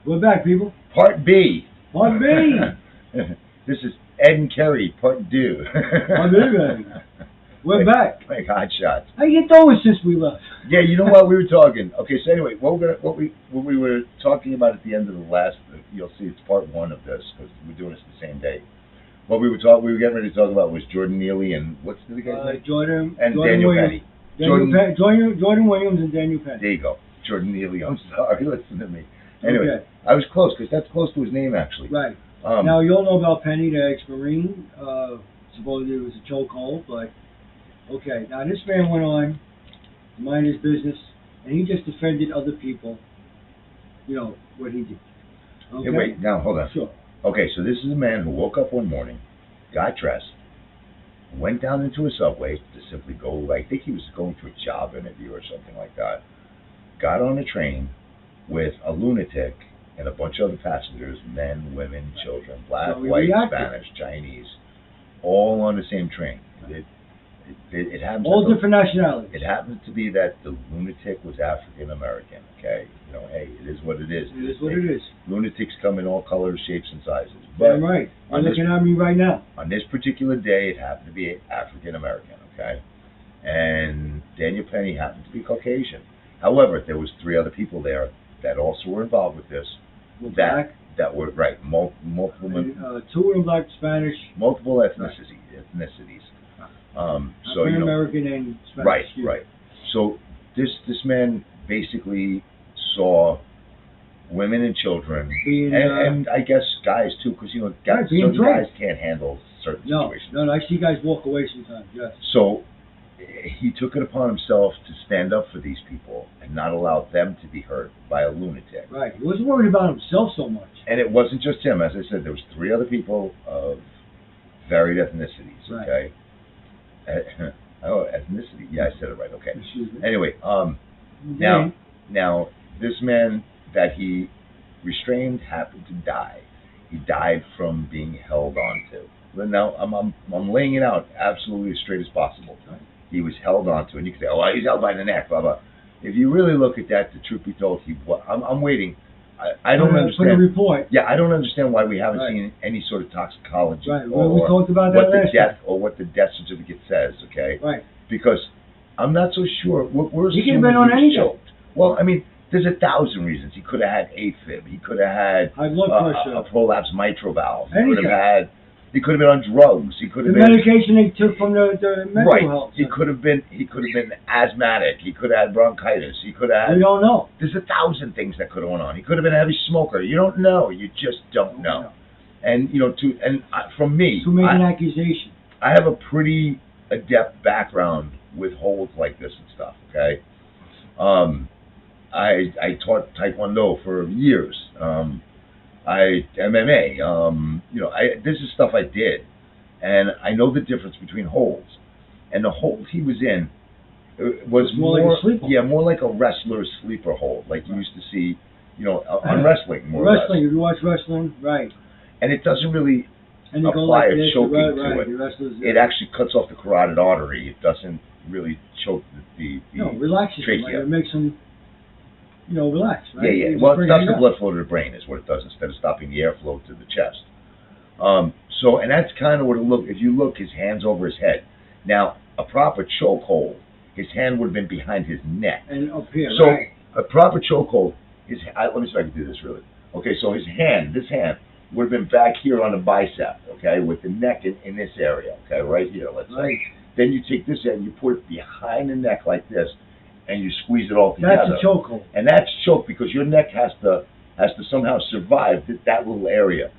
We're back, people. Part B. Part B. This is Ed and Kerry, part 2. Part B, baby. We're back. Like hot shots. How you doing since we left? Yeah, you know what we were talking. Okay, so anyway, what we were talking about at the end of the last. You'll see it's part 1 of this because we're doing this the same day. What we were getting ready to talk about was Jordan Neely and what's the guy's name? Jordan and Jordan Daniel Williams. Penny. Jordan Williams and Daniel Penny. There you go, Jordan Neely. I'm sorry, listen to me. Anyway, Okay. I was close because that's close to his name actually. Right. Now you all know about Penny, the ex-Marine. Supposedly it was a chokehold, but okay. Now this man went on to mind his business, and he just defended other people. You know what he did. Okay? Hey, wait, now hold on. Sure. Okay, so this is a man who woke up one morning, got dressed, went down into a subway to simply go, I think he was going to a job interview or something like that, got on a train with a lunatic and a bunch of other passengers, men, women, children, black, So we white, reacted. Spanish, Chinese, all on the same train. It happens. All different nationalities. It happens to be that the lunatic was African American. Okay, you know, hey, it is what it is. It is what it is. Lunatics come in all colors, shapes, and sizes. But Damn right. You're on this, looking at me right now. on this particular day, it happened to be African American. Okay, and Daniel Penny happened to be Caucasian. However, there was 3 other people there that also were involved with this. We're black. That were right. Multiple 2 were black, Spanish. multiple ethnicities. So African you know. American and Spanish. Right, excuse me. right. So this man basically saw women and children, Being, and I guess guys too, because you know guys, being certain drugged. guys can't handle certain No, situations. no, I see guys walk away sometimes. Yes. So he took it upon himself to stand up for these people and not allow them to be hurt by a lunatic. Right. He wasn't worried about himself so much. And it wasn't just him. As I said, there was 3 other people of varied ethnicities. Right. Okay. Oh, ethnicity. Yeah, I said it right. Okay. Excuse me. Anyway, Okay. Now, this man that he restrained happened to die. He died from being held onto. But now I'm laying it out absolutely as straight as possible. He was held onto, and you can say, "Oh, he's held by the neck." Blah blah. If you really look at that, the truth be told, I'm waiting. I don't understand. For the report. Yeah, I don't understand why we haven't Right. seen any sort of toxicology Right. or We talked about that what the last death time. or what the death certificate says. Okay. Right. Because I'm not so sure. We're He could have assuming been on he was anything. choked. Well, I mean, there's 1,000 reasons. He could have had AFib. He could have had High blood pressure. a prolapsed mitral valve. He Anything. could have had. He could have been on drugs. He could The have been medication they took from the mental right. health. He could have been asthmatic. He could have had bronchitis. He could have had. We don't know. There's 1,000 things that could have went on. He could have been a heavy smoker. You don't know. You just don't know. And you know, from me, To make an accusation. I have a pretty adept background with holds like this and stuff. Okay, I taught Taekwondo for years. I MMA. You know, this is stuff I did, and I know the difference between holds. And the hold he was in was more like a sleeper. yeah, more like a wrestler's sleeper hold, like you used to see, you know, on wrestling more or less. Wrestling, if you watch wrestling, right. And it doesn't really And you go apply like a this, choking right, to right. it. The wrestlers, It actually cuts off the carotid artery. It doesn't really choke the no, relaxes them. trachea. Like, it makes them, you know, relax, right? Yeah, yeah. It Well, it brings stops it the up. blood flow to the brain is what it does instead of stopping the airflow to the chest. So, and that's kind of what it looked. If you look, his hand's over his head. Now, a proper chokehold, his hand would have been behind his neck. And up here, So, right. a proper chokehold, let me see if I can do this really. Okay, so this hand would have been back here on the bicep, okay, with the neck in this area, okay, right here, let's Right. say. Then you take this end, you put it behind the neck like this, and you squeeze it all together. That's a chokehold. And that's choke because your neck has to somehow survive that little area,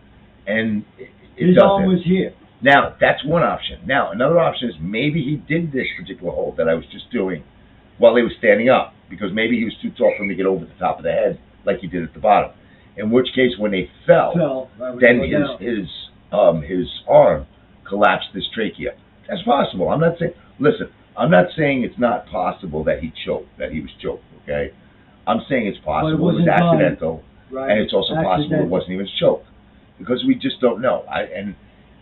and it His doesn't. arm was here. Now that's one option. Now another option is maybe he did this particular hold that I was just doing while he was standing up because maybe he was too tall for him to get over the top of the head like he did at the bottom. In which case, when they fell, Right, then we go down. his arm collapsed his trachea. That's possible. I'm not saying. Listen, I'm not saying it's not possible that he was choked. Okay, I'm saying it's possible it was wasn't done. accidental, Right. and it's also possible it Accidental. wasn't even choked because we just don't know. And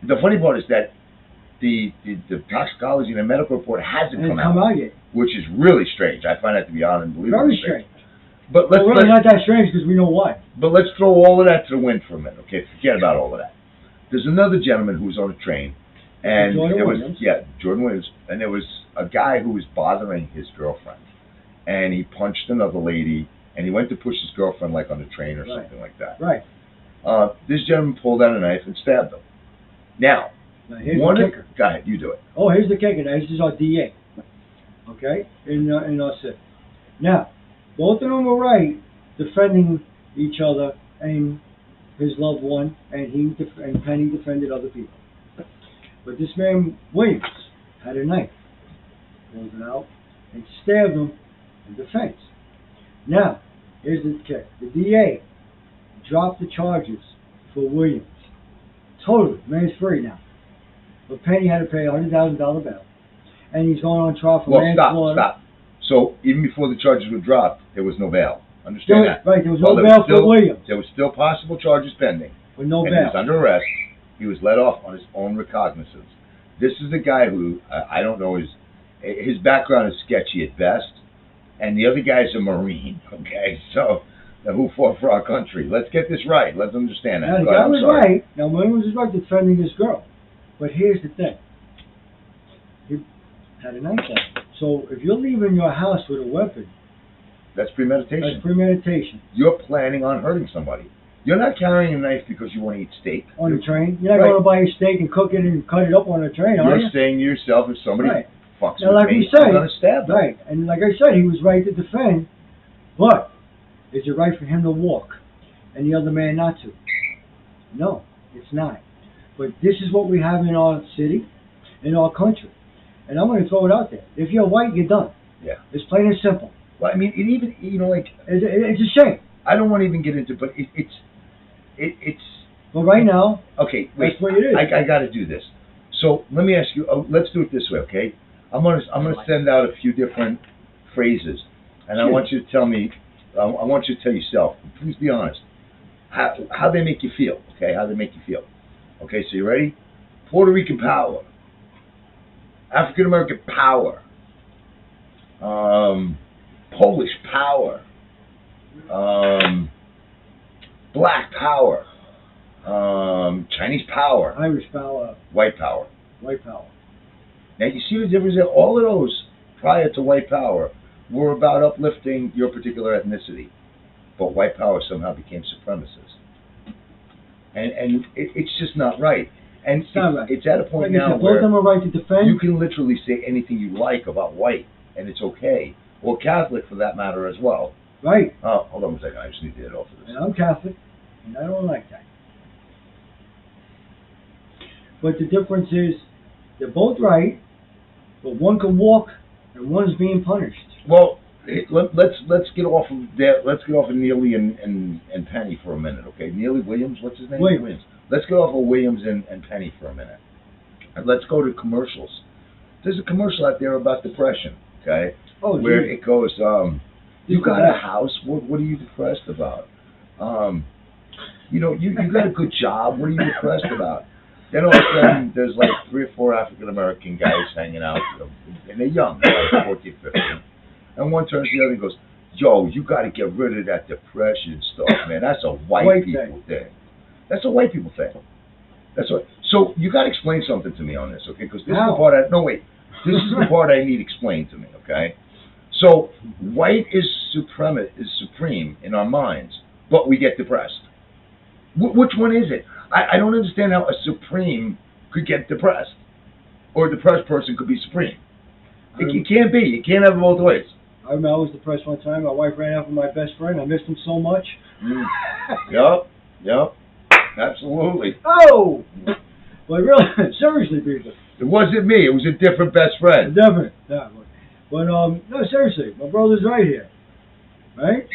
the funny part is that the toxicology and the medical report hasn't And come come out, out yet. which is really strange. I find that to be unbelievably Very strange. But Well, really not that strange because we know why. But let's throw all of that to the wind for a minute, okay? Forget about all of that. There's another gentleman who was on a train, and Jordan Williams. Jordan Williams, and there was a guy who was bothering his girlfriend, and he punched another lady, and he went to push his girlfriend like on the train or something like that. Right. This gentleman pulled out a knife and stabbed him. Now here's the kicker. Go ahead, you do it. Oh, here's the kicker. Now, this is our DA. Okay, in our city. Now, both of them were right, defending each other and his loved one, and and Penny defended other people. But this man Williams had a knife, pulled it out, and stabbed him in defense. Now, here's the kick. The DA dropped the charges for Williams. Totally, man's free now. But Penny had to pay a $100,000 bail, and he's going on trial for manslaughter. Stop. So even before the charges were dropped, there was no bail. Understand that? Right, there was no bail for Williams. There was still possible charges pending. With no bail. He was under arrest. He was let off on his own recognizance. This is a guy who, I don't know, his background is sketchy at best, and the other guy's a Marine, okay? So, who fought for our country. Let's get this right. Let's understand that. Now, the guy was right. Now, Williams was right defending this girl. But here's the thing. He had a knife on. So, if you're leaving your house with a weapon, that's premeditation. That's premeditation. You're planning on hurting somebody. You're not carrying a knife because you want to eat steak. On the train? You're not going to buy a steak and cook it and cut it up on the train, are you? You're saying to yourself, if somebody fucks now, with like me, I'm going to stab them. Right. And like I said, he was right to defend. But is it right for him to walk and the other man not to? No, it's not. But this is what we have in our city, in our country. And I'm going to throw it out there. If you're white, you're done. Yeah. It's plain and simple. Well, I mean, it even, it's a shame. I don't want to even get into, but it's. But right now, okay, wait. That's what it is. I got to do this. So let me ask you. Let's do it this way, okay? I'm gonna send out a few different phrases, and I want you to tell me. I want you to tell yourself. Please be honest. How they make you feel? Okay, how they make you feel? Okay, so you ready? Puerto Rican power. African American power. Polish power. Black power. Chinese power. Irish power. White power. White power. Now you see the difference there? All of those prior to white power were about uplifting your particular ethnicity. But white power somehow became supremacist. And it's just not right. And it's not right. It's at a point like now both of them are right to defend. You can literally say anything you like about white, and it's okay. Or Catholic, for that matter, as well. Right. Oh, hold on a second. I just need to get off of this. And I'm Catholic, and I don't like that. But the difference is, they're both right, but one can walk, and one's being punished. Well, let's get off of that. Let's get off of Neely and Penny for a minute, okay? Neely Williams, what's his name? Williams. Let's get off of Williams and Penny for a minute, and let's go to commercials. There's a commercial out there about depression, okay? Oh, where geez. it goes, you got a house. What are you depressed about? You got a good job. What are you depressed about? Then all of a sudden, there's like 3 or 4 African American guys hanging out, and they're young, they're like 14, 15. And one turns to the other and goes, "Yo, you got to get rid of that depression stuff, man. That's a white people thing. That's a white people thing. That's what." So you got to explain something to me on this, okay? Because this is the part. This is the part I need explained to me, okay? So white is supreme in our minds, but we get depressed. Which one is it? I don't understand how a supreme could get depressed, or a depressed person could be supreme. It can't be. You can't have it both ways. I remember I was depressed one time. My wife ran out with my best friend. I missed him so much. Yep. Absolutely. Oh! Well, really, seriously, people. It wasn't me. It was a different best friend. Different. Yeah. But, no, seriously, my brother's right here. Right?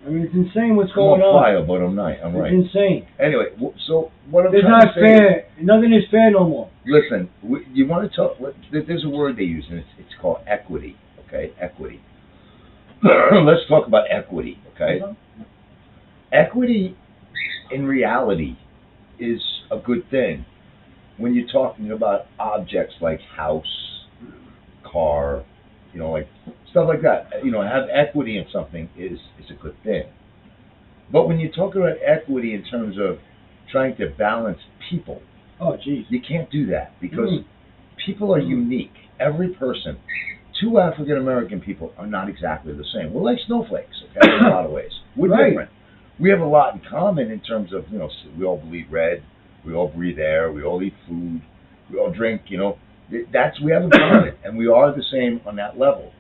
I mean, it's insane what's going on. I'm on fire, but I'm not. I'm right. It's insane. Anyway, so what I'm it's trying to say... It's not fair. Nothing is fair no more. Listen, you want to talk... There's a word they use, and it's called equity. Okay? Equity. Let's talk about equity. Okay? Equity, in reality, is a good thing when you're talking about objects like house, car, like stuff like that. Have equity in something is a good thing. But when you talk about equity in terms of trying to balance people, oh, geez, you can't do that because people are unique. Every person, two African American people are not exactly the same. We're like snowflakes, okay, in a lot of ways. We're different. We have a lot in common in terms of, we all bleed red, we all breathe air, we all eat food, we all drink, that's we have in common, and we are the same on that level.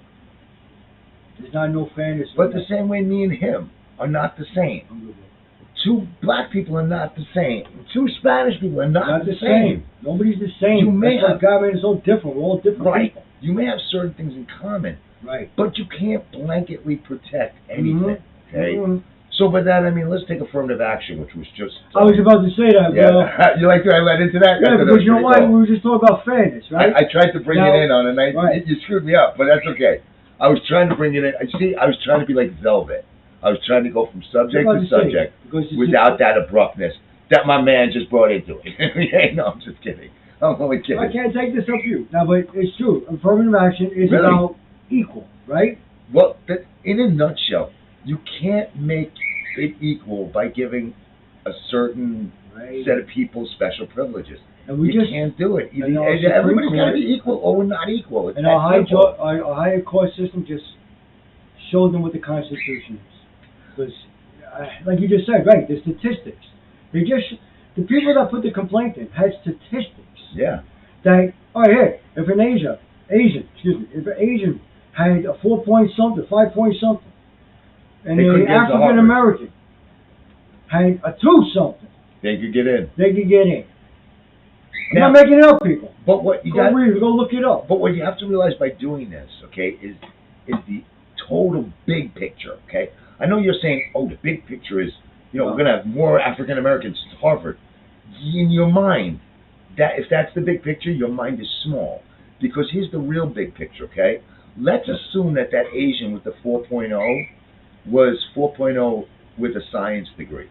There's not no fairness. But the same way me and him are not the same. Two black people are not the same. Two Spanish people are not the same. Nobody's the same. You may have, God made us all different. We're all different people. You may have certain things in common. Right. But you can't blanketly protect anything. Okay. So by that I mean let's take affirmative action, which was just. I was about to say that. Yeah. You like that I led into that? Yeah, because you know why? We were just talking about fairness, right? I tried to bring it in on a night. Right. You screwed me up, but that's okay. I was trying to bring it in. I was trying to be like Velvet. I was trying to go from subject to subject without that abruptness that my man just brought into it. No, I'm just kidding. I'm only kidding. I can't take this up you. Now, but it's true. Affirmative action is about equal, right? Well, in a nutshell, you can't make it equal by giving a certain set of people special privileges. And we can't do it. Everybody's got to be equal or we're not equal. And our higher court system just showed them what the Constitution is. Because, like you just said, right, the statistics. The people that put the complaint in had statistics. Yeah. That, if an Asian had a 4-point something, 5-point something, and an African American had a 2 something, they could get in. I'm not making it up, people. But what you go look it up. But what you have to realize by doing this, okay, is the total big picture, okay? I know you're saying, the big picture is, we're going to have more African Americans at Harvard. In your mind, if that's the big picture, your mind is small. Because here's the real big picture, okay? Let's assume that Asian with the 4.0 was 4.0 with a science degree.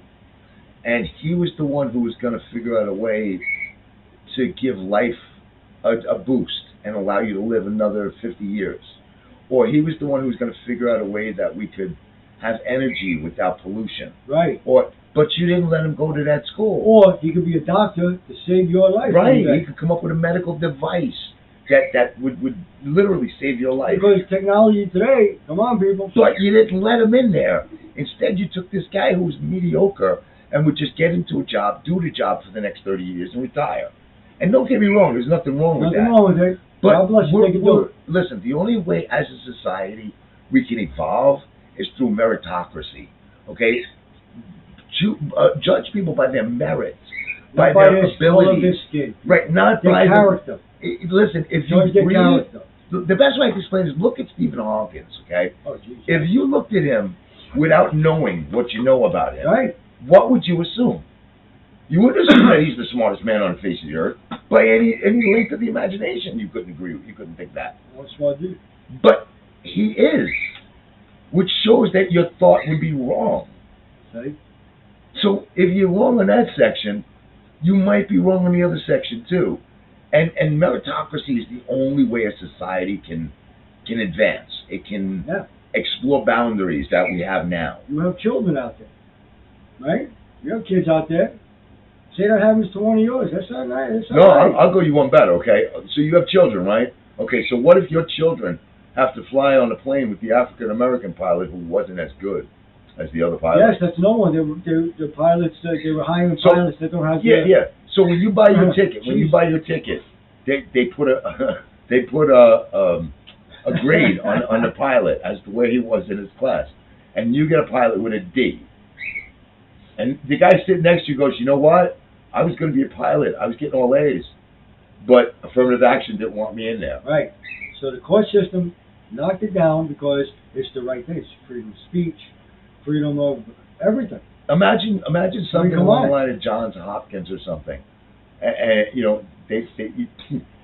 And he was the one who was going to figure out a way to give life a boost and allow you to live another 50 years. Or he was the one who was going to figure out a way that we could have energy without pollution. Right. But you didn't let him go to that school. Or he could be a doctor to save your life. Right. He could come up with a medical device that would literally save your life. Because technology today, come on, people. But you didn't let him in there. Instead, you took this guy who was mediocre and would just get into a job, do the job for the next 30 years, and retire. And don't get me wrong, there's nothing wrong with that. Nothing wrong with it. But God bless you, they can do it. Listen, the only way as a society we can evolve is through meritocracy. Okay? Judge people by their merits, by their abilities. Right, not their by character. Listen, if you read, the best way I can explain is look at Stephen Hawking, okay? Oh, geez. If you looked at him without knowing what you know about him, what would you assume? You wouldn't assume that he's the smartest man on the face of the earth. By any length of the imagination, you couldn't agree. You couldn't think that. Well, that's what I do. But he is, which shows that your thought would be wrong. See? So if you're wrong in that section, you might be wrong in the other section too. And meritocracy is the only way a society can advance. It can explore boundaries that we have now. You have children out there, right? You have kids out there. Say that happens to one of yours. That's not nice. I'll go you one better, okay? So you have children, right? Okay, so what if your children have to fly on a plane with the African-American pilot who wasn't as good as the other pilot? Yes, that's no one. The pilots, they were hiring pilots that don't have So when you buy your ticket, they put a grade on the pilot as to where he was in his class. And you get a pilot with a D. And the guy sitting next to you goes, you know what? I was going to be a pilot. I was getting all A's. But affirmative action didn't want me in there. Right. So the court system knocked it down because it's the right thing. It's freedom of speech, freedom of everything. Imagine something along the line of Johns Hopkins or something. And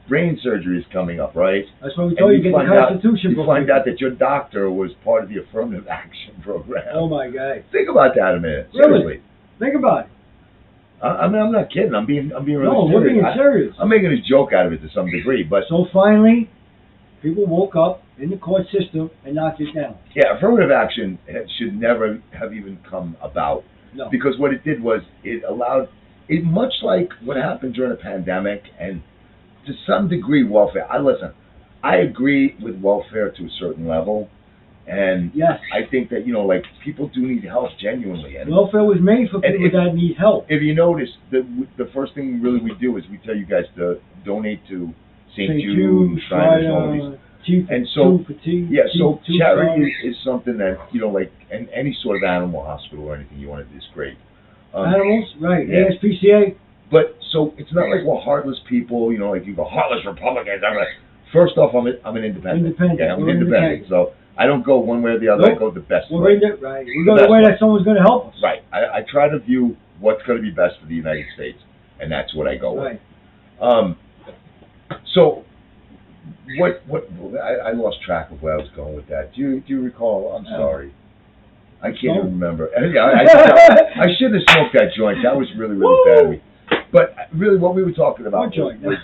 brain surgery is coming up, right? That's what we told you, get the Constitution. You find out that your doctor was part of the affirmative action program. Oh, my God. Think about that a minute. Really? Seriously. Think about it. I mean, I'm not kidding. I'm being really serious. No, we're being serious. I'm making a joke out of it to some degree, but... So finally, people woke up in the court system and knocked it down. Yeah, affirmative action should never have even come about. No. Because what it did was it allowed, it much like what happened during a pandemic and to some degree welfare. I agree with welfare to a certain level, and Yes. I think that, you know, like, people do need help genuinely. And Welfare was made for people that need help. if you notice, the first thing really we do is we tell you guys to donate to St. Jude, Shriners, all of these. And so, yeah, so charity is something that, you know, like, and any sort of animal hospital or anything you want to do is great. Animals, right? Yeah. ASPCA. But so it's not like we're heartless people, you know, like you go heartless Republicans. First off, I'm an independent. Yeah, I'm independent. So I don't go one way or the other. Nope. I go the best way. Right. We go the way that someone's going to help us. Right. I try to view what's going to be best for the United States, and that's what I go with. Right. So. I lost track of where I was going with that. Do you recall? I'm sorry. I can't even remember. Yeah, I shouldn't have smoked that joint. That was really bad of me. But really, what we were talking about What joint? was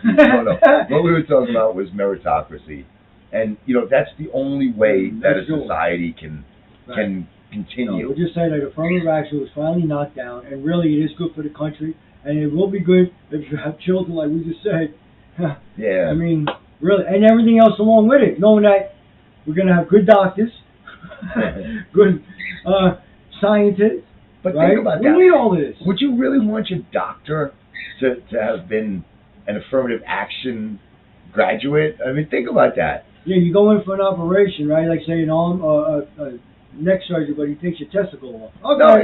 what we were talking about was meritocracy, and you know that's the only way that a society can continue. No, we'll just say that affirmative action was finally knocked down, and really, it is good for the country, and it will be good if you have children, like we just said. Yeah. I mean. Really, and everything else along with it, knowing that we're going to have good doctors, good scientists. But right? think about that. We need all of this. Would you really want your doctor to have been an affirmative action graduate? I mean, think about that. Yeah, you go in for an operation, right? Like say an arm, neck surgery, but he takes your testicle off. Okay. No,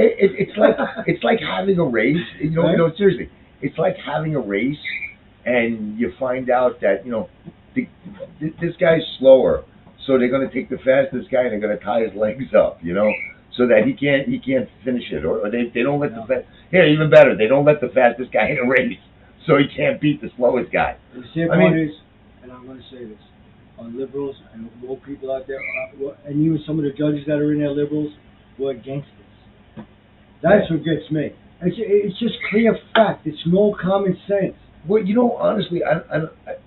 it's like having a race. You know, seriously, it's like having a race, and you find out that, you know, this guy's slower, so they're going to take the fastest guy and they're going to tie his legs up, you know, so that he can't finish it, or they don't let even better, they don't let the fastest guy in a race, so he can't beat the slowest guy. The sad part is, and I'm going to say this, liberals and woke people out there, and even some of the judges that are in there, liberals, were against this. That's what gets me. It's just clear fact. It's no common sense. Well, you know, honestly,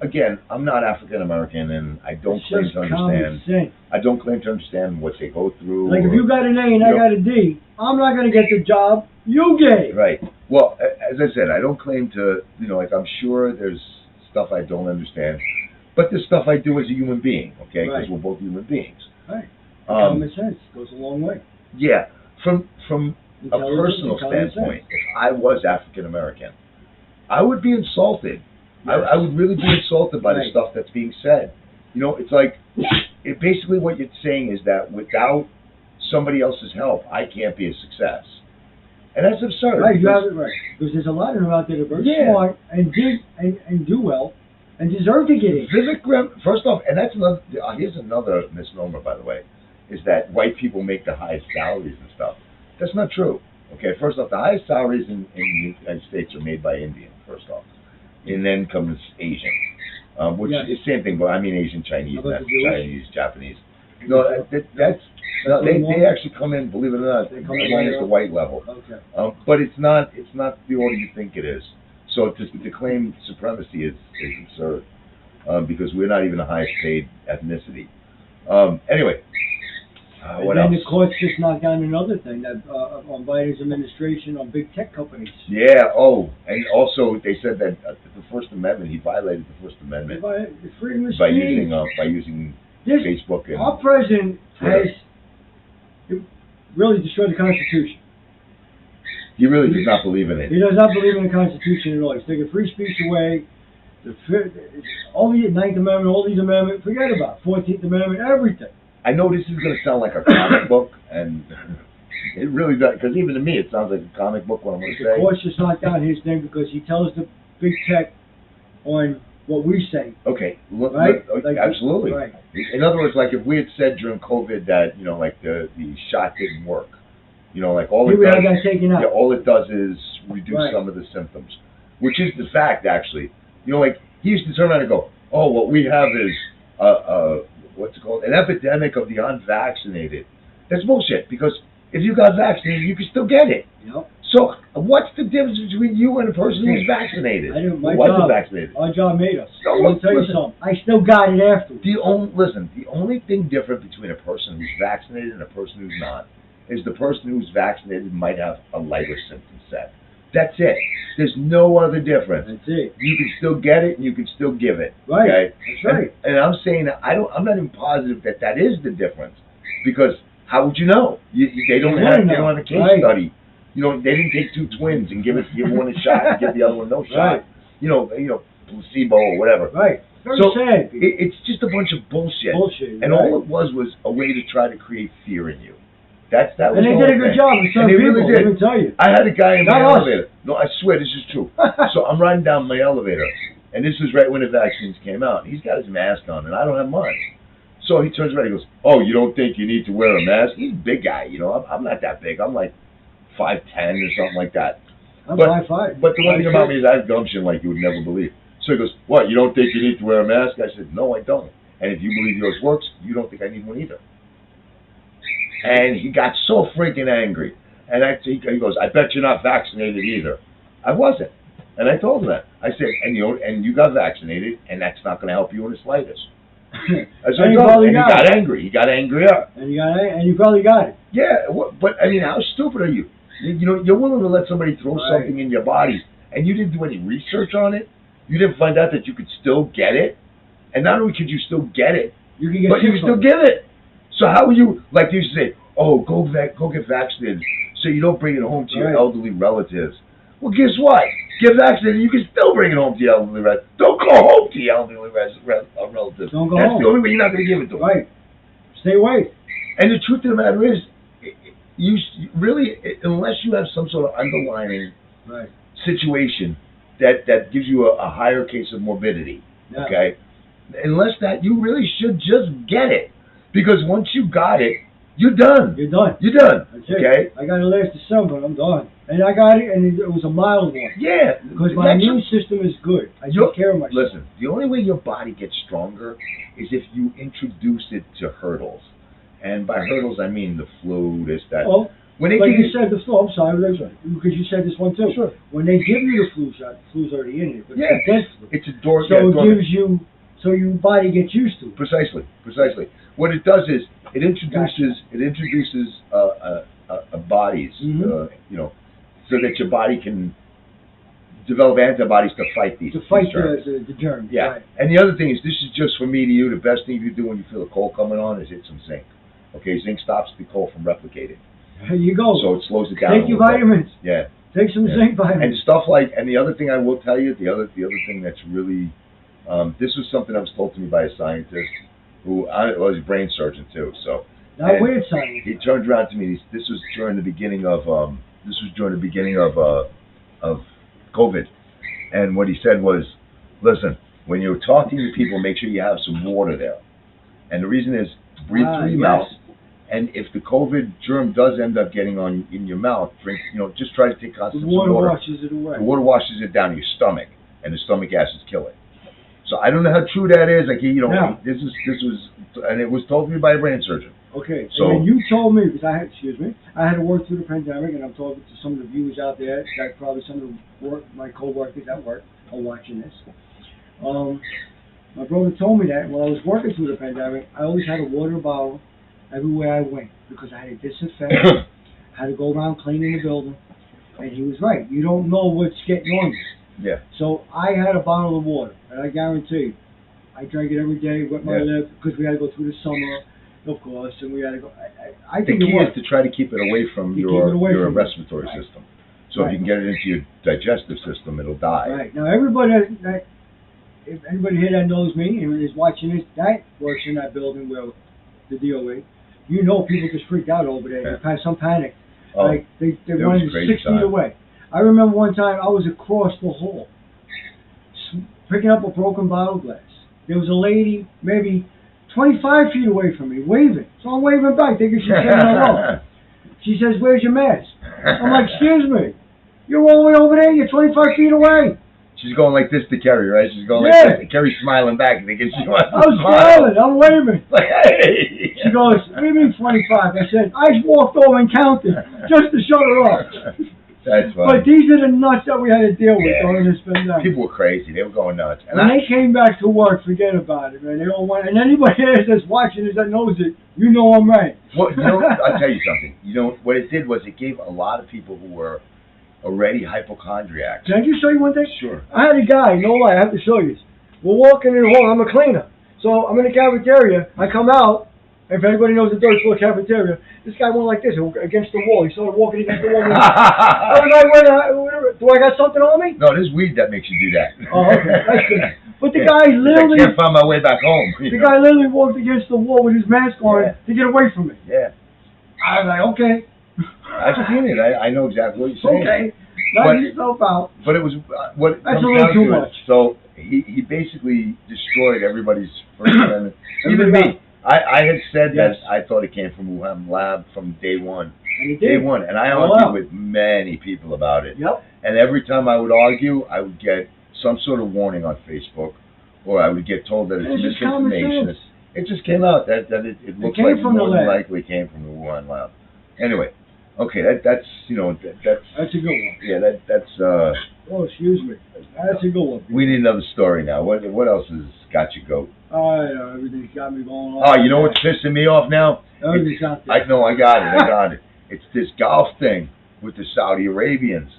again, I'm not African American, and I don't claim to understand. I don't claim to understand what they go through. Like if you got an A and I got a D, I'm not going to get the job. You get it. Right. Well, as I said, I don't claim to. You know, like I'm sure there's stuff I don't understand, but there's stuff I do as a human being. Okay, because we're both human beings. Right. Common sense goes a long way. Yeah. From a personal standpoint, if I was African American, I would be insulted. Yes. I would really be insulted by the stuff that's being said. You know, it's like, basically what you're saying is that without somebody else's help, I can't be a success. And that's absurd. Right, you have it right. Because there's a lot of them out there that are very smart and do well and deserve to get in. First off, and that's another, here's another misnomer, by the way, is that white people make the highest salaries and stuff. That's not true. Okay, first off, the highest salaries in the United States are made by Indian, first off. And then comes Asian, which is the same thing, but I mean Asian, Chinese, not Chinese, Japanese. No, they actually come in, believe it or not, as long as the white level. Okay. But it's not the order you think it is. So to claim supremacy is absurd, because we're not even the highest paid ethnicity. Anyway. And then the courts just knocked down another thing that on Biden's administration on big tech companies. Yeah. Oh, and also they said that the First Amendment, he violated the First Amendment by using Facebook. And our president has really destroyed the Constitution. He really does not believe in it. He does not believe in the Constitution at all. He's taking free speech away. All the 9th Amendment, all these amendments, forget about 14th Amendment, everything. I know this is going to sound like a comic book, and it really does, because even to me it sounds like a comic book, what I'm going to say. The court's just knocked down his thing because he tells the big tech on what we say. Okay, right? Absolutely. Right. In other words, like if we had said during COVID that, you know, like the shot didn't work, you know, like all it does, taken out. Yeah, all it does is reduce some of the symptoms, which is the fact, actually. You know, like he used to turn around and go, oh, what we have is what's it called? An epidemic of the unvaccinated. That's bullshit, because if you got vaccinated, you can still get it. Yep. So what's the difference between you and a person who's vaccinated? I didn't. My who wasn't job. vaccinated? Our job made us. No, Let me tell you listen. something. I still got it afterwards. The only thing different between a person who's vaccinated and a person who's not is the person who's vaccinated might have a lighter symptom set. That's it. There's no other difference. That's it. You can still get it and you can still give it. Right. Okay? That's right. And I'm saying that I'm not even positive that that is the difference, because how would you know? They don't have a case study. You know, they didn't take two twins and give one a shot and give the other one no shot. Right. You know, placebo or whatever. Right. Very So sad. it's just a bunch of bullshit. Bullshit. And right. all it was a way to try to create fear in you. That was. And they the did a whole good thing. job with some And they people. really did. Let me tell you. I had a guy in my Not us. elevator. No, I swear this is true. So I'm riding down my elevator, and this was right when the vaccines came out. He's got his mask on, and I don't have mine. So he turns around and goes, "Oh, you don't think you need to wear a mask?" He's a big guy, you know. I'm not that big. I'm like 5'10" or something like that. I'm But- 5'5". But the one thing about me is I have gumption like you would never believe. So he goes, "What, you don't think you need to wear a mask?" I said, "No, I don't. And if you believe yours works, you don't think I need one either." And he got so freaking angry. And he goes, "I bet you're not vaccinated either." I wasn't. And I told him that. I said, and you got vaccinated, and that's not going to help you in the slightest. I said, And "No." probably And he got got it. angry. He got angrier. And you probably got it. Yeah, but I mean, how stupid are you? You know, you're willing to let somebody throw Right. something in your body, and you didn't do any research on it. You didn't find out that you could still get it, and not only could you still get it, You can get but you sick can still from give it. So how are you, like you say, "Oh, go get vaccinated, so you don't bring it home to your Right. elderly relatives." Well, guess what? Get vaccinated, you can still bring it home to your elderly relatives. Don't go home to your elderly relatives. Don't go That's home. the only way you're not going to give it to them. Right. Stay away. And the truth of the matter is, you really, unless you have some sort of underlying Right. situation that gives you a higher case of morbidity, Yeah. okay? Unless that, you really should just get it, because once you got it, you're done. You're done. You're done. That's it. Okay? I got it last December. I'm done. And I got it, and it was a mild one. Yeah. Because my immune system is good. I take care of myself. Listen, the only way your body gets stronger is if you introduce it to hurdles. And by hurdles, I mean the flu, this, that. Well, When they like give you said, the flu. I'm sorry, that's right. Because you said this one too. Sure. When they give you the flu shot, the flu's already in it. But Yeah. it's a dead flu. it's a door. So it gives you, so your body gets used to it. Precisely. What it does is it introduces bodies, Mhm. so that your body can develop antibodies to fight these To fight these germs. the germs. Yeah. Right. And the other thing is, this is just for me to you. The best thing you do when you feel a cold coming on is hit some zinc. Okay, zinc stops the cold from replicating, There you go. so it slows it down. Take a your little bit. vitamins. Yeah. Take some Yeah. zinc And vitamins. stuff like, and the other thing I will tell you, the other thing that's really, this was something that was told to me by a scientist who was a brain surgeon too. So Now and weird science. he turned around to me. This was during the beginning of COVID, and what he said was, "Listen, when you're talking to people, make sure you have some water there. And the reason is, breathe through your mouth. And if the COVID germ does end up getting in your mouth, drink. Just try to take The constant water water. washes it away. The water washes it down your stomach, and the stomach acids kill it. So I don't know how true that is. Like No. this was, and it was told to me by a brain surgeon. Okay, So- and then you told me, because I had to work through the pandemic, and I'm talking to some of the viewers out there, that probably some of my co-workers at work are watching this. My brother told me that while I was working through the pandemic, I always had a water bottle everywhere I went, because I had to disinfect, had to go around cleaning the building, and he was right. You don't know what's getting on you. Yeah. So I had a bottle of water, and I guarantee you, I drank it every day, wet my Yeah. lip, because we had to go through the summer, of course, and we had to go. I The think it key is worked. to try to keep it away from To keep your it away from you. respiratory Right. system. So if you can get it into your digestive system, it'll die. Right now, everybody if anybody here that knows me and is watching this, that works in that building where the DOA. You know, people just freaked out over there. Yeah. They had some panic. Oh, Like they it was wanted a crazy 6 feet time. away. I remember one time I was across the hall, picking up a broken bottle glass. There was a lady maybe 25 feet away from me, waving. So I'm waving back, thinking she's saying hello. She says, "Where's your mask?" I'm like, "Excuse me, you're all the way over there. You're 25 feet away." She's going like this to Kerry, right? She's going Yeah. like this. Kerry's smiling back, thinking she wants I to was smile. smiling. I'm waving. Like, hey! She goes, "What do you mean 25?" I said, "I walked over and counted just to shut her up." That's But funny. these are the nuts that we had to deal with Yeah. during this pandemic. People were crazy. They were going nuts. And When they came back to work, forget about it, man. They don't want, and anybody else that's watching this that knows it, you know I'm right. well, you know, I'll tell you something. You know, what it did was it gave a lot of people who were already hypochondriacs. Can I just show you one thing? Sure. I had a guy, no lie, I have to show you this. We're walking in the hall, I'm a cleaner. So I'm in the cafeteria, I come out, if anybody knows the third floor cafeteria, this guy went like this, against the wall. He started walking against the wall. I was like, wait, do I got something on me? No, there's weed that makes you do that. Oh, okay, that's good. But the guy literally, I can't find my way back home. the guy literally walked against the wall with his mask on to get away from me. Yeah. I was like, okay. I've seen it. I know exactly what you're saying. Okay. Knock yourself out. But it was what it That's comes a little down too to much. is, so he basically destroyed everybody's First Amendment. Even me. I had said that I thought it came from Wuhan Lab from day one. And it Day did. one. And I argued with many people about it. Yep. And every time I would argue, I would get some sort of warning on Facebook, or I would get told that it's just common misinformation. sense. It just came out that it looks came like from the more than lab. likely came from the Wuhan Lab. Anyway, okay, that's That's a good one. yeah, that's Oh, excuse me. That's a good one. we need another story now. What else has got you goat? Everything's got me going on. Oh, you know what's pissing me off now? Everything's out there. I know, I got it. It's this golf thing with the Saudi Arabians.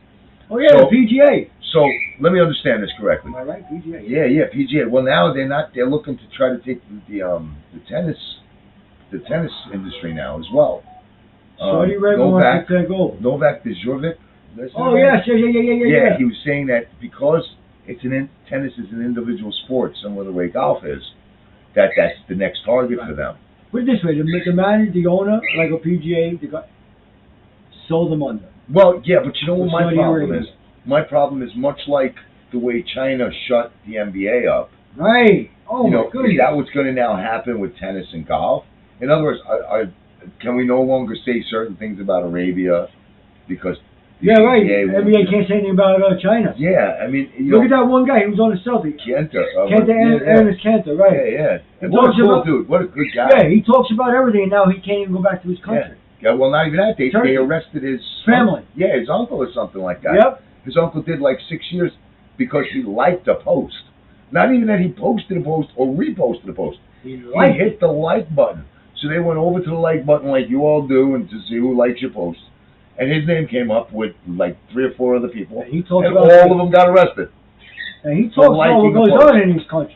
Oh, yeah, So- the PGA. So let me understand this correctly. Am I right? PGA. Yeah, PGA. Well, now they're looking to try to take the tennis industry now as well. Saudi Arabia wants to take over. Novak Djokovic. Oh, yes, yeah. He was saying that because tennis is an individual sport, similar to the way golf is, that's the next target for them. Put it this way, the man, the owner, like a PGA, the guy, sold them under. Well, yeah, but you know what my Saudi problem Arabia. is? My problem is much like the way China shut the NBA up. Right. Oh, You my know, goodness. is that what's going to now happen with tennis and golf? In other words, can we no longer say certain things about Arabia because the Yeah, right. PGA NBA can't say anything about China. Yeah, I mean, you Look know, at that one guy who was on the Celtics. Kenta. Ernest Kenta, right. Yeah. And He what a talks cool about- dude. What a good guy. Yeah, he talks about everything, and now he can't even go back to his country. Yeah, well, not even that. They Turkey. arrested his Family. Yeah, his uncle or something like that. Yep. His uncle did like 6 years because he liked a post. Not even that he posted a post or reposted a post. He He liked it. hit the like button. So they went over to the like button like you all do and to see who likes your post. And his name came up with like 3 or 4 other people. And he talks And about all of them got arrested. And he talks about liking what the goes post. on in these countries.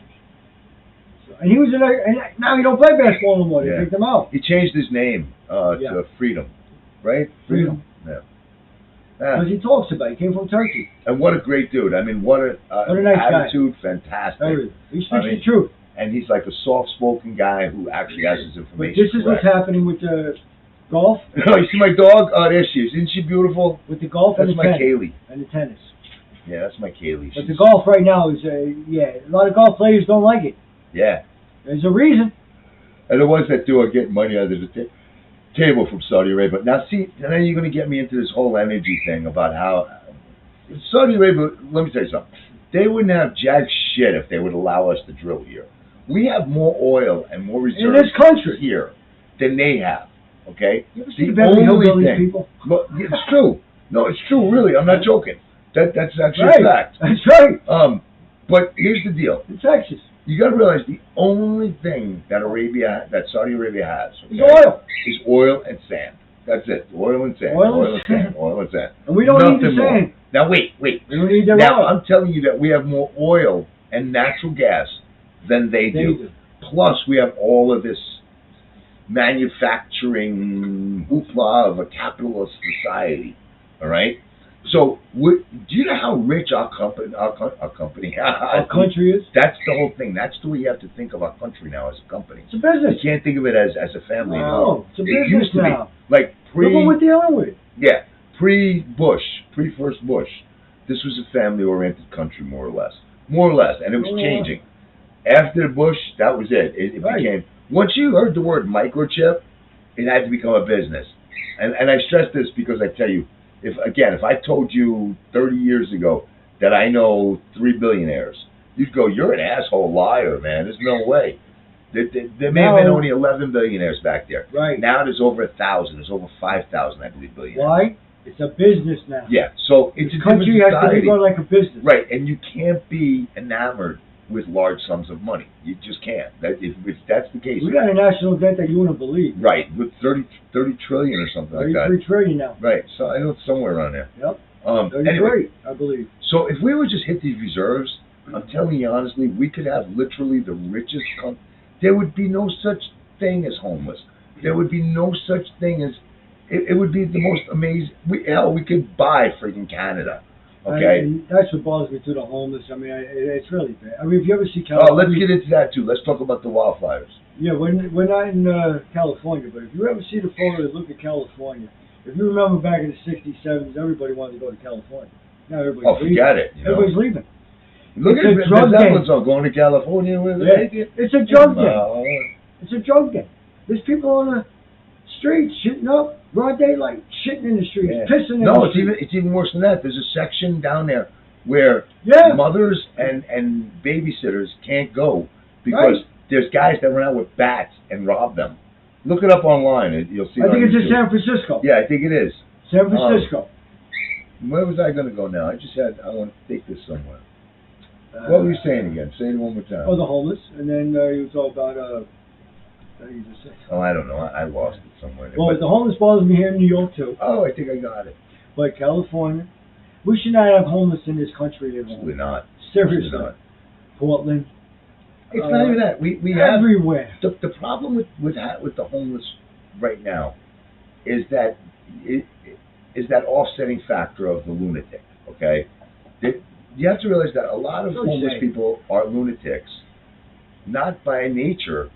And he was in there, and now he don't play basketball no more. They Yeah. picked him out. He changed his name Yeah. to Freedom. Right? Freedom. Yeah. Because he talks about it. He came from Turkey. And what a great dude. I mean, what a nice guy. attitude, fantastic. Everything. He speaks I mean, the truth. And he's like a soft-spoken guy who actually has his But information this is what's correct. happening with the golf, Oh, you see my dog? Oh, there she is. Isn't she beautiful? with the golf That's and the my tennis. Kaylee. And the tennis. Yeah, that's my Kaylee. But the golf right now is, a lot of golf players don't like it. Yeah. There's a reason. And the ones that do are getting money under the table from Saudi Arabia. Now, see, and then you're going to get me into this whole energy thing about how Saudi Arabia, let me tell you something. They wouldn't have jack shit if they would allow us to drill here. We have more oil and more reserves In this country. here than they have. Okay? You ever see the Beverly Hillbillies people? Well, it's true. No, it's true, really. I'm not joking. That's actually Right. a fact. That's right. But here's the deal. In Texas. You got to realize the only thing that Saudi Arabia has, It's oil. is oil and sand. That's it. Oil and sand. Oil and sand. Oil and sand. And we don't need Nothing the more. sand. Now wait. We don't need their Now oil. I'm telling you that we have more oil and natural gas than they do. Plus we have all of this manufacturing hoopla of a capitalist society. All right. So do you know how rich our country Country is. That's the whole thing. That's the way you have to think of our country now as a company. It's a business. You can't think of it as a family anymore. No, it's a It business used to now. be like Look what we're dealing with. pre-Bush, pre-first Bush. This was a family-oriented country, more or less, and it was changing. After Bush, that was it. It became, once you heard the word microchip, it had to become a business. And I stress this because I tell you, if I told you 30 years ago that I know 3 billionaires, you'd go, "You're an asshole liar, man. There's no way." There may have been only 11 billionaires back there. Right. Now there's over 1,000. There's over 5,000, I believe, billionaires. Why? It's a business now. Yeah, so it's This a different country has to society. be run like a business. Right, and you can't be enamored with large sums of money. You just can't. If that's the case. We got a national debt that you wouldn't believe. Right, with 30 trillion or something like that. 33 trillion now. Right, so I know it's somewhere around there. Yep. Anyway, I believe. so if we would just hit these reserves, I'm telling you honestly, we could have literally the richest country. There would be no such thing as homeless. There would be no such thing as. It would be the most amazing. We could buy freaking Canada. Okay. And that's what bothers me to the homeless. I mean, it's really bad. I mean, if you ever see Oh, California. let's get into that too. Let's talk about the wildfires. Yeah, we're not in California, but if you ever see the photo and look at California, if you remember back in the 60s, 70s, everybody wanted to go to California. Now everybody's leaving. Forget it. Everybody's leaving. Look It's at a drug game. going to California with Yeah. It's a drug game. It's a drug game. There's people on the streets shooting up, broad daylight, shitting in the streets, pissing in the streets. It's even worse than that. There's a section down there where mothers and babysitters can't go because there's guys that run out with bats and rob them. Look it up online and you'll see. I think it's in San Francisco. Yeah, I think it is. San Francisco. Where was I going to go now? I want to take this somewhere. What were you saying again? Say it one more time. Oh, the homeless, and then you talk about what did you just say? Oh, I don't know. I lost it somewhere. Well, the homeless bothers me here in New York too. Oh, I think I got it. But California, we should not have homeless in this country anymore. Absolutely not. Seriously. Absolutely not. Portland. It's not even that. We have everywhere. The problem with the homeless right now is that offsetting factor of the lunatic. Okay, you have to realize that a lot of homeless people are lunatics, not by nature,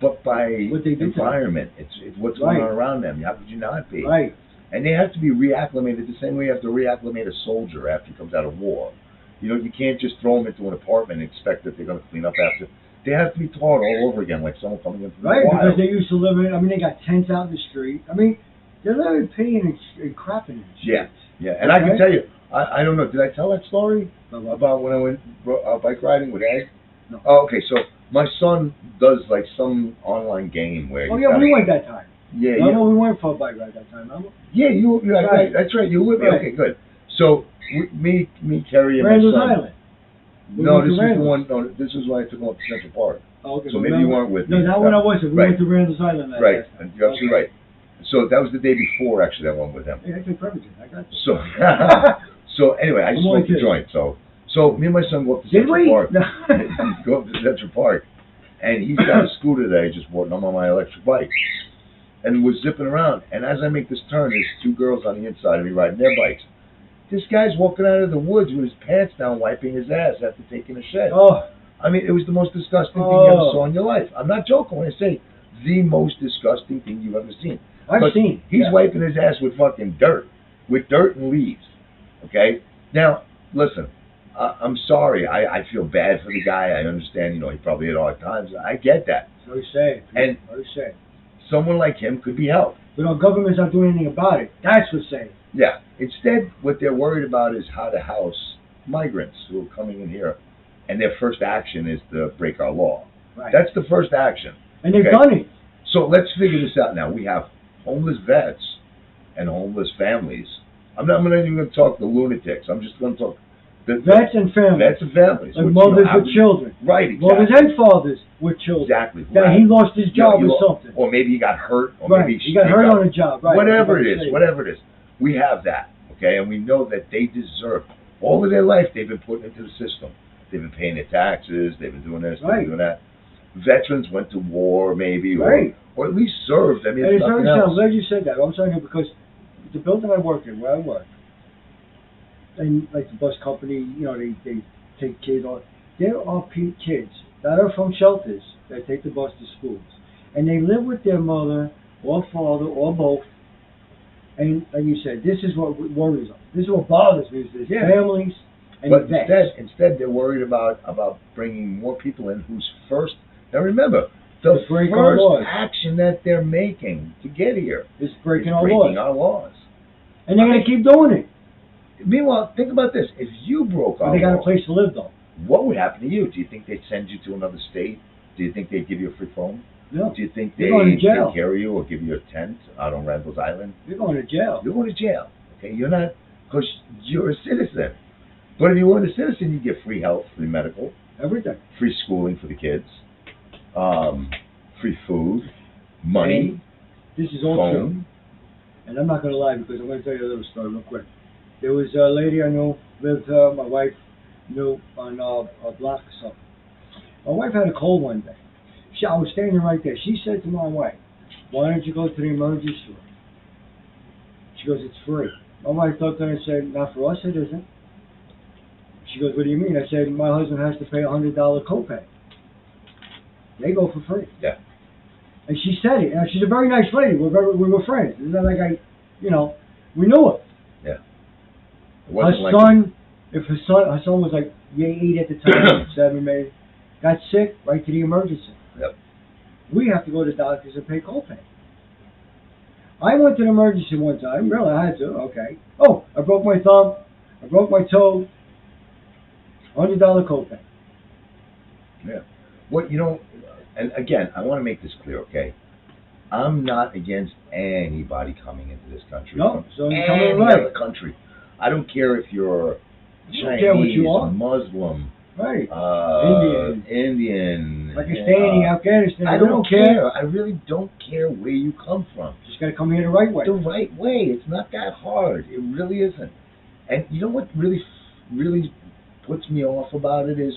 but by environment. It's what's going on around them. How could you not be? Right. And they have to be reacclimated the same way you have to reacclimate a soldier after he comes out of war. You know, you can't just throw them into an apartment and expect that they're going to clean up after. They have to be taught all over again, like someone coming in from the wild. Right, because they used to live in. I mean, they got tents out in the street. I mean, they're literally peeing and crapping in the streets. Yeah. And I can tell you, I don't know. Did I tell that story about when I went bike riding with Ed? No. Oh, okay. So my son does like some online game where. Oh yeah, we went that time. Yeah. No, we went for a bike ride that time. Remember? Yeah, right. That's right. You were with me. Okay, good. So me, Terry, and Randall's my son. Island. No, this is the one. No, this is when I took him up to Central Park. Oh, okay. So maybe you weren't with me. No, that one I wasn't. We went to Randall's Island. Right, and you're absolutely right. So that was the day before, actually, I went with him. Yeah, I took everything. I got this. So anyway, I just smoked a joint. So me and my son go up to Central Park. Go up to Central Park, and he's got a scooter that I just bought, and I'm on my electric bike. And we're zipping around, and as I make this turn, there's two girls on the inside of me riding their bikes. This guy's walking out of the woods with his pants down, wiping his ass after taking a shit. Oh. I mean, it was the most disgusting thing you ever saw in your life. I'm not joking when I say the most disgusting thing you've ever seen. I've seen. He's wiping his ass with fucking dirt and leaves. Okay? Now, listen, I'm sorry. I feel bad for the guy. I understand, he probably had hard times. I get that. So say. And someone like him could be helped. But our government's not doing anything about it. That's what's saying. Yeah. Instead, what they're worried about is how to house migrants who are coming in here. And their first action is to break our law. Right. That's the first action. And they've done it. So let's figure this out now. We have homeless vets and homeless families. I'm not even going to talk the lunatics. I'm just going to talk the vets and families. Vets and families. Like mothers with children. Right, exactly. Mothers and fathers with children. Exactly. That he lost his job or something. Or maybe he got hurt. Or maybe he got hurt on a job. Right. Whatever it is. We have that. Okay? And we know that they deserve, all of their life they've been put into the system. They've been paying their taxes. They've been doing this. They've been doing that. Veterans went to war, maybe, or at least served. I mean, and nothing else. I'm glad you said that. I'm saying it because the building I work in, where I work, and like the bus company, they take kids on. There are kids that are from shelters that take the bus to schools, and they live with their mother or father or both. And like you said, this is what worries them. This is what bothers me. Is families. But instead, they're worried about bringing more people in whose first. Now remember, the first action that they're making to get here is breaking our laws. And they're going to keep doing it. Meanwhile, think about this: if you broke our laws, they got a place to live though. What would happen to you? Do you think they'd send you to another state? Do you think they'd give you a free phone? No. Do you think they'd take care of you or give you a tent out on Randall's Island? You're going to jail. You're going to jail. Okay, you're not, because you're a citizen. But if you weren't a citizen, you get free health, free medical, Everything. free schooling for the kids, free food, money, And this is all true. phone. And I'm not going to lie because I'm going to tell you a little story real quick. There was a lady I knew, lived, my wife knew on a block or something. My wife had a cold one day. I was standing right there. She said to my wife, "Why don't you go to the emergency room?" She goes, "It's free." My wife looked at her and said, "Not for us, it isn't." She goes, "What do you mean?" I said, "My husband has to pay $100 copay. They go for free." Yeah. And she said it. Now, she's a very nice lady. We were friends. It's not like we knew her. Yeah. It Her wasn't like son, her son was like 8 at the time, 7 maybe, got sick, right to the emergency. Yep. We have to go to doctors and pay copay. I went to the emergency one time. Really, I had to. Okay. Oh, I broke my thumb. I broke my toe. $100 copay. Yeah. What, and again, I want to make this clear, okay? I'm not against anybody coming into this country No, so from you're any coming right. other country. I don't care if you're I don't care what Chinese, you are. Muslim, Right. Indian, Pakistani, Afghanistan. I don't care. I really don't care where you come from. Just got to come here the right way. The right way. It's not that hard. It really isn't. And you know what really puts me off about it is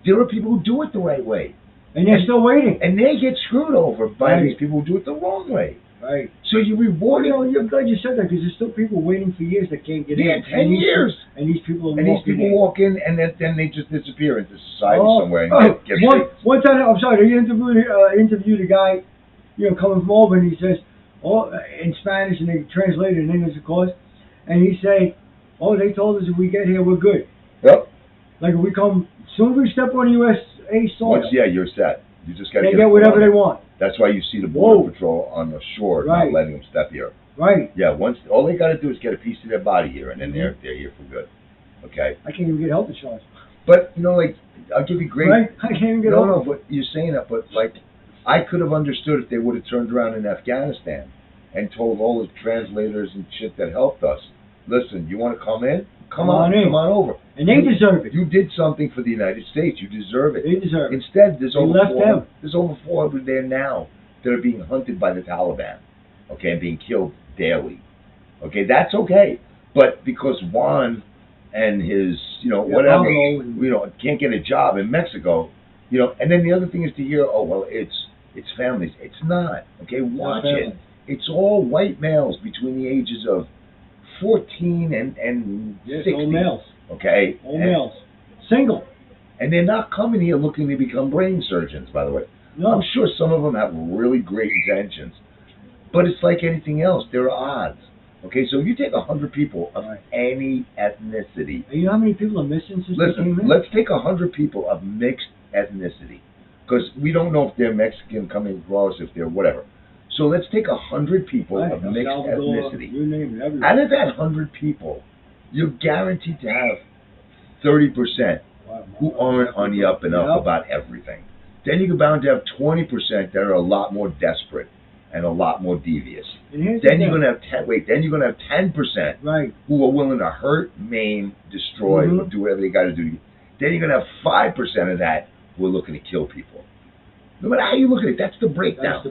there are people who do it the right way. And they're still waiting. And they get screwed over by Right. these people who do it the wrong way. Right. So you reward it. You're glad you said that because there's still people waiting for years that can't get in. Yeah, 10 years. And these people are And these walking people in. walk in and then they just disappear into society somewhere and get one time, I'm sorry, they interviewed a guy, coming from Auburn. He says, in Spanish, and they translate it in English, of course. And he said, they told us if we get here, we're good. Yep. Like if we come, as soon as we step on USA soil, you're set. You just got to they get whatever they want. That's why you see the Border Patrol on the shore Right. not letting them step here. Right. Yeah, all they got to do is get a piece of their body here, and then they're here for good. Okay. I can't even get health insurance. But I'll give you great. Right? I can't even get health. No, but you're saying that, but I could have understood if they would have turned around in Afghanistan and told all the translators and shit that helped us, listen, you want to come in? Come on over. And they deserve it. You did something for the United States. You deserve it. They deserve it. Instead, there's They over 400 there now that are being hunted by the Taliban, okay, and being killed daily. Okay, that's okay. But because Juan and his, whatever, can't get a job in Mexico, and then the other thing is to hear, it's families. It's not. Okay, watch it. It's all white males between the ages of 14 and 60. Old males. Okay? Old males. Single. And they're not coming here looking to become brain surgeons, by the way. No. I'm sure some of them have really great intentions. But it's like anything else. There are odds. Okay, so if you take 100 people of any ethnicity. And you know how many people are missing since they came in? Let's take 100 people of mixed ethnicity. Because we don't know if they're Mexican coming across, if they're whatever. So let's take 100 people of mixed ethnicity. You name it, out of that 100 people, you're guaranteed to have 30% who aren't on the up and up about everything. Then you're bound to have 20% that are a lot more desperate and a lot more devious. Then you're going to have 10% who are willing to hurt, maim, destroy, or do whatever they got to do. Then you're going to have 5% of that who are looking to kill people. No matter how you look at it, that's the breakdown.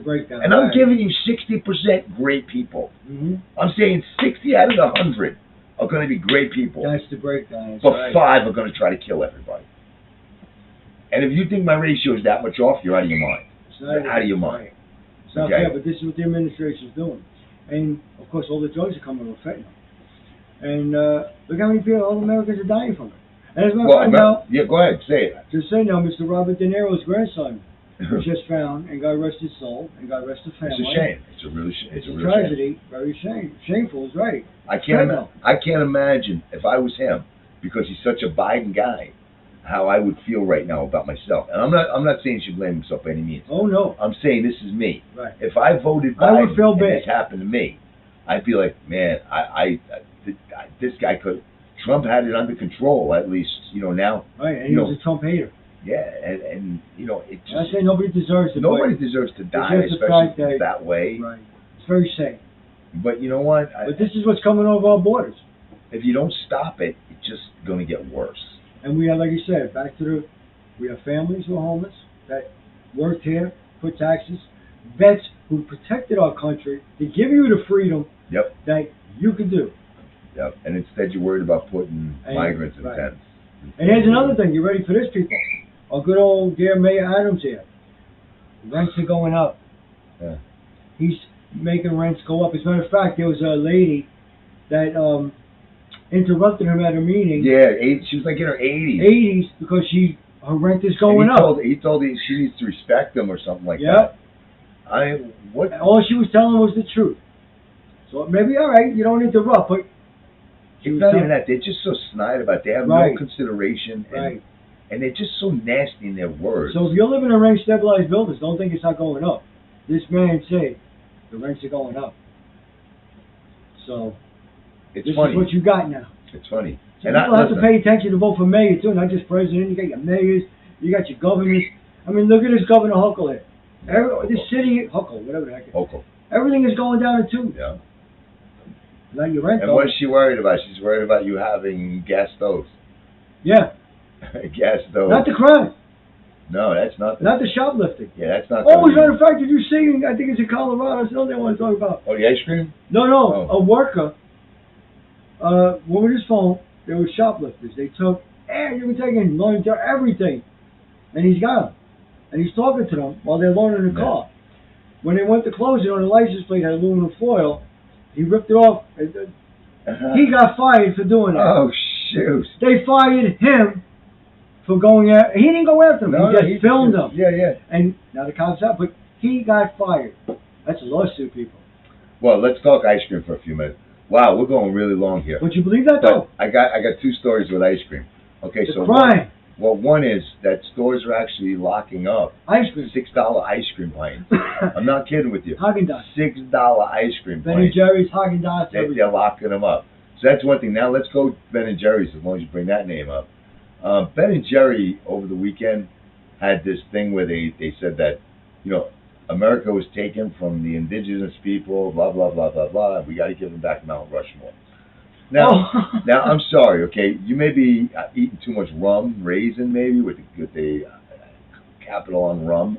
And I'm giving you 60% great people. I'm saying 60 out of the 100 are going to be great people. That's the breakdown. But 5 are going to try to kill everybody. And if you think my ratio is that much off, you're out of your mind. You're out of your mind. It's not fair, but this is what the administration is doing. And, of course, all the drugs are coming with fentanyl. And look how many people, all Americans are dying from it. And as a matter of fact, yeah, go ahead, say it. Just say now, Mr. Robert De Niro's grandson was just found, and God rest his soul, and God rest the family. It's a shame. It's a really it's a tragedy. Very shameful is right. I can't imagine if I was him, because he's such a Biden guy, how I would feel right now about myself. And I'm not saying he should blame himself by any means. Oh no. I'm saying this is me. Right. If I voted Biden I would feel bad. and this happened to me, I'd be like, man, this guy could. Trump had it under control, at least, now. Right, and he was a Trump hater. Yeah, and it just. I say nobody deserves to. Nobody deserves to die, especially that way. Right. It's very sad. But you know what? But this is what's coming over our borders. If you don't stop it, it's just going to get worse. And we have, like you said, we have families who are homeless that worked here, put taxes, vets who protected our country to give you the freedom Yep. that you can do. Yep. And instead you're worried about putting migrants in tents. And here's another thing. You ready for this, people? Our good old dear Mayor Adams here. Rents are going up. Yeah. He's making rents go up. As a matter of fact, there was a lady that interrupted him at a meeting. Yeah, she was like in her 80s. 80s because her rent is going up. He told her she needs to respect him or something like Yep. that. What? All she was telling was the truth. So maybe, all right, you don't interrupt, but It's not even that. They're just so snide about it. They have no consideration. And they're just so nasty in their words. So if you're living in rent-stabilized buildings, don't think it's not going up. This man said the rents are going up. So it's this funny. is what you got now. It's funny. So and people have to pay attention to vote for mayor, too, not just president. You got your mayors, you got your governors. I mean, look at this Governor Huckle here. This city, Huckle, whatever the heck. Huckle. Everything is going down in two. Yeah. Not your rent. And what is she worried about? She's worried about you having gas stoves. Yeah. Gas stoves. Not the crime. No, that's not. Not the shoplifting. Yeah, that's not. Oh, as a matter of fact, did you see? I think it's in Colorado. That's another thing I want to talk about. Oh, the ice cream? No. A worker. Went with his phone. There were shoplifters. They took. You were taking lunch, everything, and he's got them. And he's talking to them while they're loading the car. When they went to close it on the license plate, had aluminum foil. He ripped it off. He got fired for doing that. Oh, shoot. They fired him for going after. He didn't go after him. He just filmed him. Yeah. And now the cops out, but he got fired. That's a lawsuit, people. Well, let's talk ice cream for a few minutes. Wow, we're going really long here. Would you believe that, though? I got two stories with ice cream. Okay, the crime. One is that stores are actually locking up ice cream. $6 ice cream pints. I'm not kidding with you. Haagen-Dazs. $6 ice cream Ben pints. & Jerry's, Haagen-Dazs. They're locking them up. So that's one thing. Now let's go Ben & Jerry's, as long as you bring that name up. Ben & Jerry over the weekend had this thing where they said that, America was taken from the indigenous people, blah, blah, blah, blah, blah. We got to give them back Mount Rushmore. Now, I'm sorry, okay? You may be eating too much rum, raisin maybe, with the capital on rum,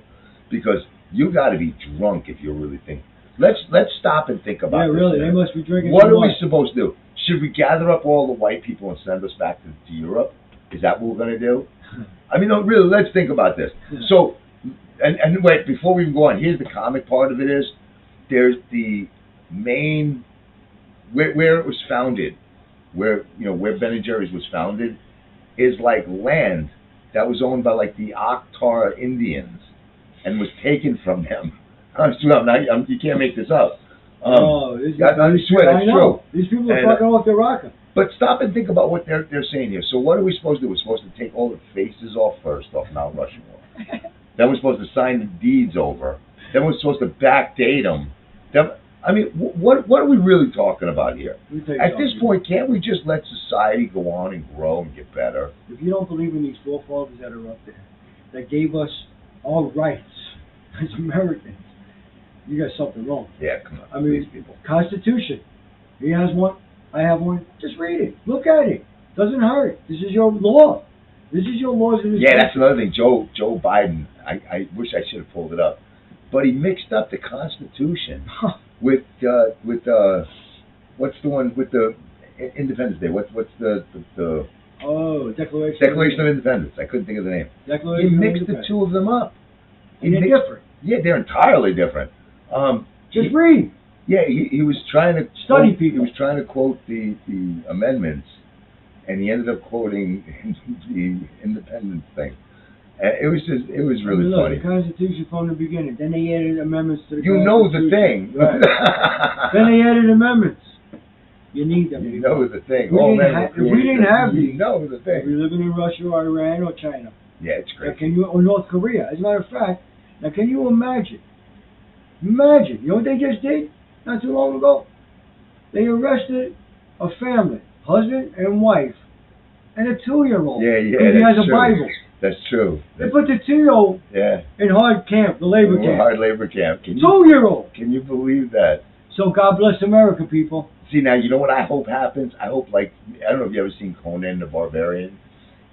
because you got to be drunk if you're really thinking. Let's stop and think about this. Yeah, really, they must be drinking. What are we supposed to do? Should we gather up all the white people and send us back to Europe? Is that what we're going to do? I mean, no, really, let's think about this. So, and wait, before we even go on, here's the comic part of it is, there's the main, where it was founded, where Ben & Jerry's was founded, is like land that was owned by like the Octar Indians and was taken from them. You can't make this up. I swear, that's true. These people are fucking off their rocker. But stop and think about what they're saying here. So what are we supposed to do? We're supposed to take all the faces off first, off Mount Rushmore. Then we're supposed to sign the deeds over. Then we're supposed to backdate them. I mean, what are we really talking about here? At this point, can't we just let society go on and grow and get better? If you don't believe in these forefathers that are up there, that gave us our rights as Americans, you got something wrong. Yeah, come on. I mean, people. Constitution. He has one. I have one. Just read it. Look at it. Doesn't hurt. This is your law. This is your laws in this country. That's another thing. Joe Biden, I wish I should have pulled it up. But he mixed up the Constitution with what's the one with the Independence Day? What's the Declaration of Independence. I couldn't think of the name. He mixed the two of them up. And they're different. Yeah, they're entirely different. Just read. Yeah, he was trying to study people. He was trying to quote the amendments, and he ended up quoting the independence thing. It was really funny. The Constitution from the beginning. Then they added amendments to the Constitution. You know the thing. Right. Then they added amendments. You need them. You know the thing. If we didn't have these, you know the thing. We're living in Russia or Iran or China. Yeah, it's crazy. Or North Korea. As a matter of fact, now can you imagine? Imagine. You know what they just did not too long ago? They arrested a family, husband and wife, and a 2-year-old. Yeah, because he has a Bible. That's true. They put the 2-year-old in hard camp, the labor camp. Hard labor camp. 2-year-old. Can you believe that? So God bless America, people. See, now, you know what I hope happens? I hope, like, I don't know if you ever seen Conan the Barbarian,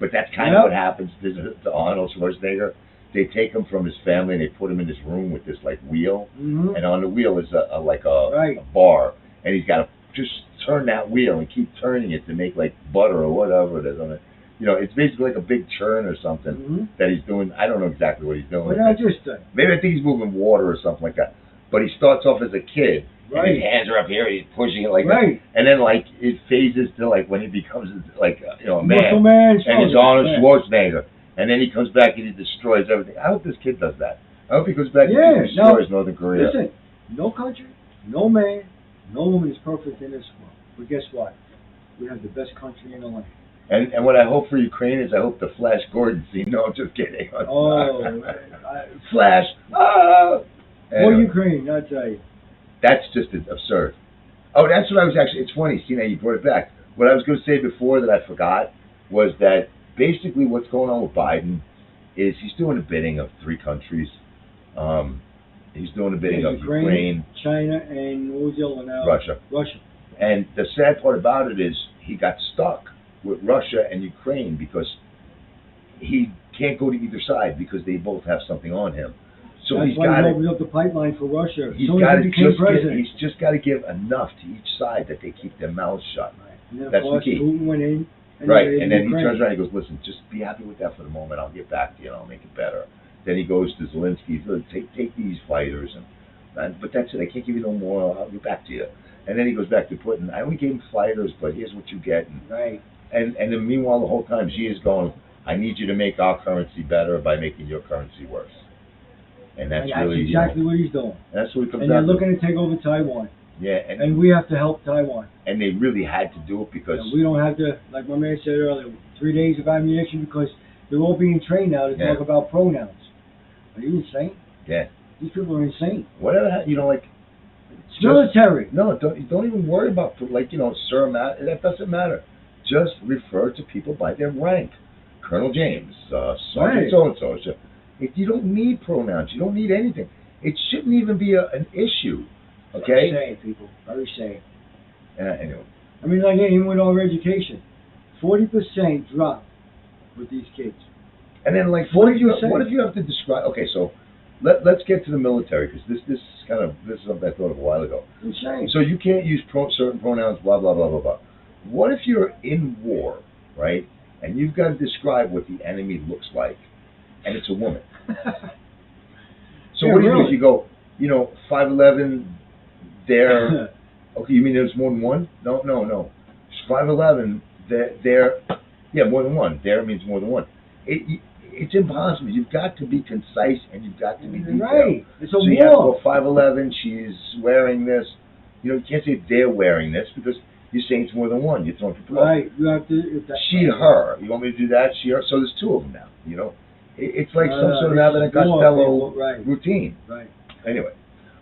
but that's kind of Yep. what happens to Arnold Schwarzenegger. They take him from his family and they put him in this room with this, like, wheel, Mm-hmm. and on the wheel is Right. a bar, and he's got to just turn that wheel and keep turning it to make, like, butter or whatever it is on it. You know, it's basically like a big churn or something Mm-hmm. that he's doing. I don't know exactly what he's doing. But not just Maybe I think he's moving water or something like that. But he starts off as a kid, and his right. hands are up here, and he's pushing it like Right. that. And then, like, it phases to, like, when he becomes, like, a Muscle man. man. And it's soldier. Arnold Yeah. Schwarzenegger. And then he comes back and he destroys everything. I hope this kid does that. I hope he goes back Yeah, and he destroys Northern Korea. Listen, no country, no man, no woman is perfect in this world. But guess what? We have the best country in the land. And what I hope for Ukraine is I hope the Flash Gordon scene. No, I'm just kidding. Oh, Flash! Ah! for Anyway, Ukraine, I tell you. that's just absurd. Oh, that's what I was actually. It's funny. See, now you brought it back. What I was going to say before that I forgot was that basically what's going on with Biden is he's doing a bidding of 3 countries. He's doing a bidding of Ukraine, China, and what was the other one now? Russia. Russia. And the sad part about it is he got stuck with Russia and Ukraine because he can't go to either side because they both have something on him. So That's he's why got he to. opened up the pipeline for Russia. He's Soon got as to he became just president. he's just got to give enough to each side that they keep their mouths shut. Right. And then, of That's the course, key. Putin went in. Right, and then he Ukraine. turns around and he goes, listen, just be happy with that for the moment. I'll get back to you and I'll make it better. Then he goes to Zelensky, "Look, take these fighters, but that's it. I can't give you no more. I'll get back to you. And then he goes back to Putin. I only gave him fighters, but here's what you get. Right. And then meanwhile, the whole time, Xi is going, I need you to make our currency better by making your currency worse. And that's really exactly what he's doing. That's what it comes And down they're to. looking to take over Taiwan. Yeah, And we have to help Taiwan. and they really had to do it because And we don't have to, like my man said earlier, 3 days of ammunition because they're all being trained now to Yeah. talk about pronouns. Are you insane? yeah, These people are insane. whatever like. It's military. No, don't even worry about sir, Matt. That doesn't matter. Just refer to people by their rank. Colonel James, Sergeant Right. so and so. You don't need pronouns. You don't need anything. It shouldn't even be an issue. Okay. Very sane, people. Very sane. Anyway. I mean, like even with our education, 40% drop with these kids. And then, like, 40%. what if you have to describe? Okay, so let's get to the military because this is something I thought of a while ago. Insane. So you can't use certain pronouns, blah blah blah blah blah. What if you're in war, right? And you've got to describe what the enemy looks like, and it's a woman. So Yeah, what do you do? really? You go, 5'11", there. Okay, you mean there's more than one? No. 5'11", there. Yeah, more than one. There means more than one. It's impossible. You've got to be concise and you've got to be detailed. Right. It's a So war. you have to go 5'11", she's wearing this. You can't say they're wearing this because you're saying it's more than one. You're throwing people off. Right. You have to. If that, She, her. You want me to do that? She, her. So there's 2 of them now. It's like some sort of Abbott and it's war, Costello people. Right. routine. Right. Anyway.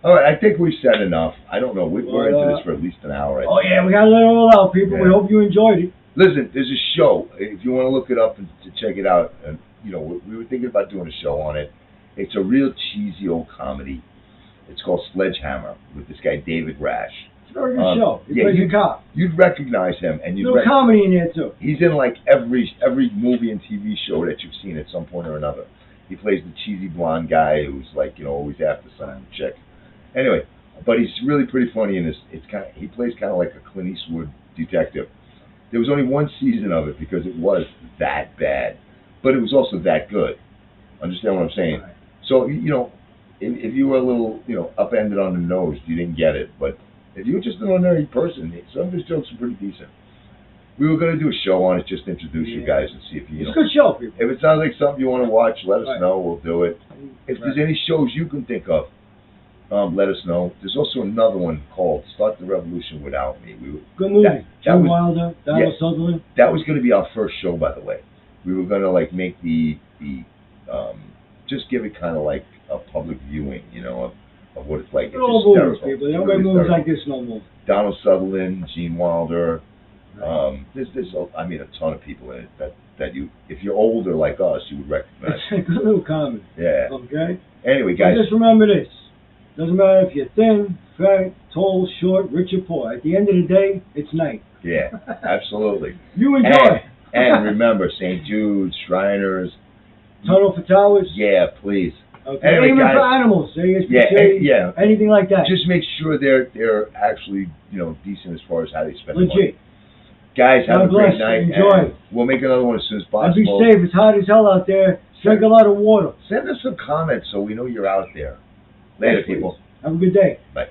All right, I think we've said enough. I don't know. We're into this for at least an hour. Oh yeah, we gotta let it all out, people. We Yeah. hope you enjoyed it. Listen, there's a show. If you want to look it up and to check it out, and we were thinking about doing a show on it. It's a real cheesy old comedy. It's called Sledgehammer with this guy David Rash. It's a very good show. He yeah, plays a cop. You'd recognize him, and you'd Little comedy in there too. he's in like every movie and TV show that you've seen at some point or another. He plays the cheesy blonde guy who's like always after some chick. Anyway, but he's really pretty funny in this. He plays kind of like a Clint Eastwood detective. There was only 1 season of it because it was that bad, but it was also that good. Understand what I'm saying? Right. So if you were a little upended on the nose, you didn't get it. But if you were just an ordinary person, some of his jokes are pretty decent. We were going to do a show on it, just to introduce you guys and see if you It's a good show, people. If it sounds like something you want to watch, let us Right. know. We'll do it. If there's any shows you can think of, let us know. There's also another one called "Start the Revolution Without Me." Good movie. that Jim was- Wilder, Donald yeah. Sutherland. That was going to be our first show, by the way. We were going to make the just give it kind of like a public viewing, of what it's like. They're all movies, hysterical. people. They don't It's make really movies hysterical. like this no more. Donald Sutherland, Gene Wilder. Right. There's a ton of people in it that you, if you're older like us, you would recognize. It's a good little comedy. Yeah. Okay? Anyway, But guys. just remember this. Doesn't matter if you're thin, fat, tall, short, rich or poor. At the end of the day, it's night. Yeah, absolutely. You enjoy. And remember, St. Jude, Shriners. Tunnel for towers. Yeah, please. Okay. Anyway, Even guys, for animals, ASPCA, yeah, anything like that. just make sure they're actually decent as far as how they spend the money. Legit. Guys, have God a great bless. night. Enjoy. And we'll make another one as soon as And be possible. safe. It's hot as hell out there. Drink a lot of water. Send us some comments so we know you're out there. Later, Yes, please. people. Have a good day. Bye.